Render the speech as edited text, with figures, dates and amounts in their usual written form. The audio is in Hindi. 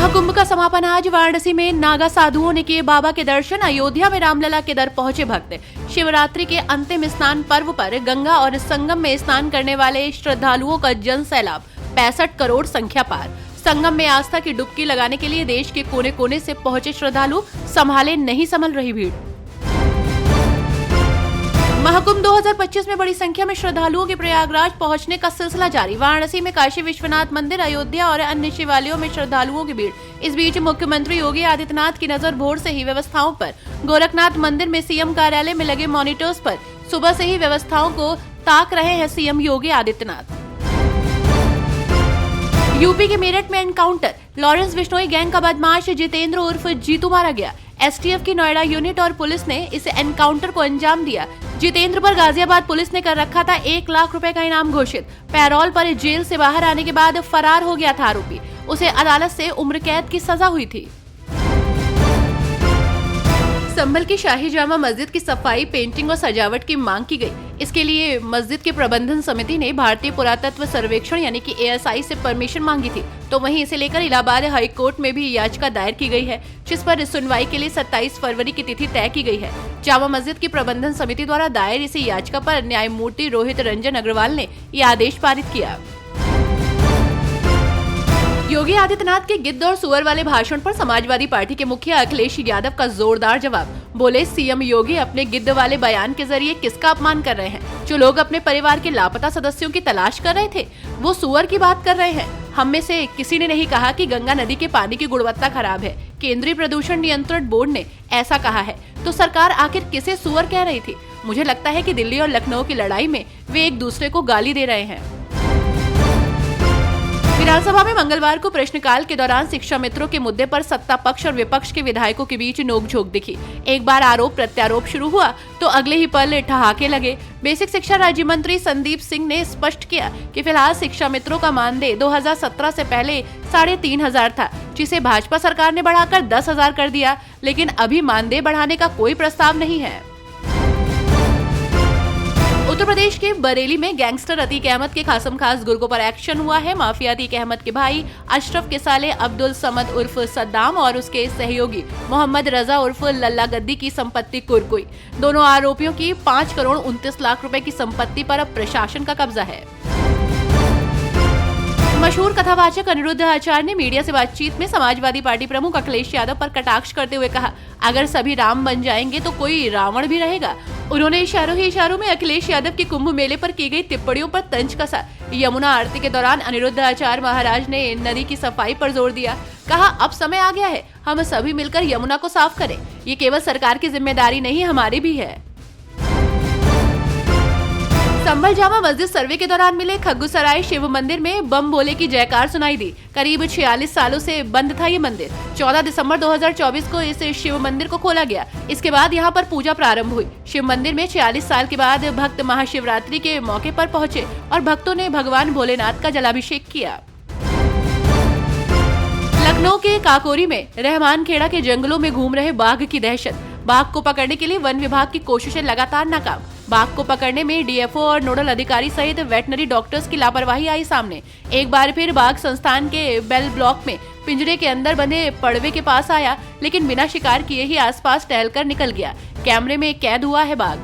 महाकुंभ का समापन आज वाराणसी में नागा साधुओं ने किए बाबा के दर्शन। अयोध्या में रामलला के दर पहुंचे भक्त। शिवरात्रि के अंतिम स्नान पर्व पर गंगा और संगम में स्नान करने वाले श्रद्धालुओं का जन सैलाब, 65 करोड़ संख्या पार। संगम में आस्था की डुबकी लगाने के लिए देश के कोने कोने से पहुंचे श्रद्धालु, संभाले नहीं संभल रही भीड़। महाकुंभ 2025 में बड़ी संख्या में श्रद्धालुओं के प्रयागराज पहुंचने का सिलसिला जारी। वाराणसी में काशी विश्वनाथ मंदिर, अयोध्या और अन्य शिवालयों में श्रद्धालुओं की भीड़। इस बीच मुख्यमंत्री योगी आदित्यनाथ की नजर भोर से ही व्यवस्थाओं पर। गोरखनाथ मंदिर में सीएम कार्यालय में लगे मॉनिटर्स पर सुबह से ही व्यवस्थाओं को ताक रहे हैं सीएम योगी आदित्यनाथ। यूपी के मेरठ में एनकाउंटर, लॉरेंस बिश्नोई गैंग का बदमाश जितेंद्र उर्फ जीतू मारा गया। एसटीएफ की नोएडा यूनिट और पुलिस ने इस एनकाउंटर को अंजाम दिया। जितेंद्र पर गाजियाबाद पुलिस ने कर रखा था 1 लाख रुपए का इनाम घोषित। पैरोल पर जेल से बाहर आने के बाद फरार हो गया था आरोपी। उसे अदालत से उम्र कैद की सजा हुई थी। संभल की शाही जामा मस्जिद की सफाई, पेंटिंग और सजावट की मांग की गई। इसके लिए मस्जिद के प्रबंधन समिति ने भारतीय पुरातत्व सर्वेक्षण यानी कि ASI से परमिशन मांगी थी। तो वहीं इसे लेकर इलाहाबाद हाई कोर्ट में भी याचिका दायर की गई है, जिस पर सुनवाई के लिए 27 फरवरी की तिथि तय की गई है। जामा मस्जिद की प्रबंधन समिति द्वारा दायर इस याचिका पर न्यायमूर्ति रोहित रंजन अग्रवाल ने ये आदेश पारित किया। योगी आदित्यनाथ के गिद्ध और सुअर वाले भाषण पर समाजवादी पार्टी के मुखिया अखिलेश यादव का जोरदार जवाब। बोले, सीएम योगी अपने गिद्ध वाले बयान के जरिए किसका अपमान कर रहे हैं? जो लोग अपने परिवार के लापता सदस्यों की तलाश कर रहे थे, वो सुअर की बात कर रहे हैं। हम में से किसी ने नहीं कहा कि गंगा नदी के पानी की गुणवत्ता खराब है। केंद्रीय प्रदूषण नियंत्रण बोर्ड ने ऐसा कहा है, तो सरकार आखिर किसे सुअर कह रही थी? मुझे लगता है कि दिल्ली और लखनऊ की लड़ाई में वे एक दूसरे को गाली दे रहे हैं। विधानसभा में मंगलवार को प्रश्नकाल के दौरान शिक्षा मित्रों के मुद्दे पर सत्ता पक्ष और विपक्ष के विधायकों के बीच नोकझोंक दिखी। एक बार आरोप प्रत्यारोप शुरू हुआ तो अगले ही पल ठहाके लगे। बेसिक शिक्षा राज्य मंत्री संदीप सिंह ने स्पष्ट किया कि फिलहाल शिक्षा मित्रों का मानदेय 2017 से पहले 3,500 था, जिसे भाजपा सरकार ने बढ़ाकर 10,000 कर दिया। लेकिन अभी मानदेय बढ़ाने का कोई प्रस्ताव नहीं है। उत्तर प्रदेश के बरेली में गैंगस्टर अतीक अहमद के खासम खास गुर्गों पर एक्शन हुआ है। माफिया अतीक अहमद के भाई अशरफ के साले अब्दुल समद उर्फ सद्दाम और उसके सहयोगी मोहम्मद रजा उर्फ लल्ला गद्दी की संपत्ति कुर्कुई। दोनों आरोपियों की 5 करोड़ 29 लाख रुपए की संपत्ति पर अब प्रशासन का कब्जा है। मशहूर कथावाचक अनिरुद्ध आचार्य ने मीडिया से बातचीत में समाजवादी पार्टी प्रमुख अखिलेश यादव पर कटाक्ष करते हुए कहा, अगर सभी राम बन जाएंगे तो कोई रावण भी रहेगा। उन्होंने इशारों ही इशारों में अखिलेश यादव के कुंभ मेले पर की गई टिप्पणियों पर तंज कसा। यमुना आरती के दौरान अनिरुद्ध आचार्य महाराज ने नदी की सफाई पर जोर दिया। कहा, अब समय आ गया है, हम सभी मिलकर यमुना को साफ करें। ये केवल सरकार की जिम्मेदारी नहीं, हमारी भी है। संभल जामा मस्जिद सर्वे के दौरान मिले खग्गूसराय शिव मंदिर में बम भोले की जयकार सुनाई दी। करीब 46 सालों से बंद था ये मंदिर। 14 दिसंबर 2024 को इस शिव मंदिर को खोला गया। इसके बाद यहाँ पर पूजा प्रारंभ हुई। शिव मंदिर में 46 साल के बाद भक्त महाशिवरात्रि के मौके पर पहुंचे और भक्तों ने भगवान भोलेनाथ का जलाभिषेक किया। लखनऊ के काकोरी में रहमान खेड़ा के जंगलों में घूम रहे बाघ की दहशत। बाघ को पकड़ने के लिए वन विभाग की कोशिशें लगातार नाकाम। बाघ को पकड़ने में डीएफओ और नोडल अधिकारी सहित वेटनरी डॉक्टर्स की लापरवाही आई सामने। एक बार फिर बाघ संस्थान के बेल ब्लॉक में पिंजरे के अंदर बंधे पड़वे के पास आया, लेकिन बिना शिकार किए ही आसपास टहलकर निकल गया। कैमरे में कैद हुआ है बाघ।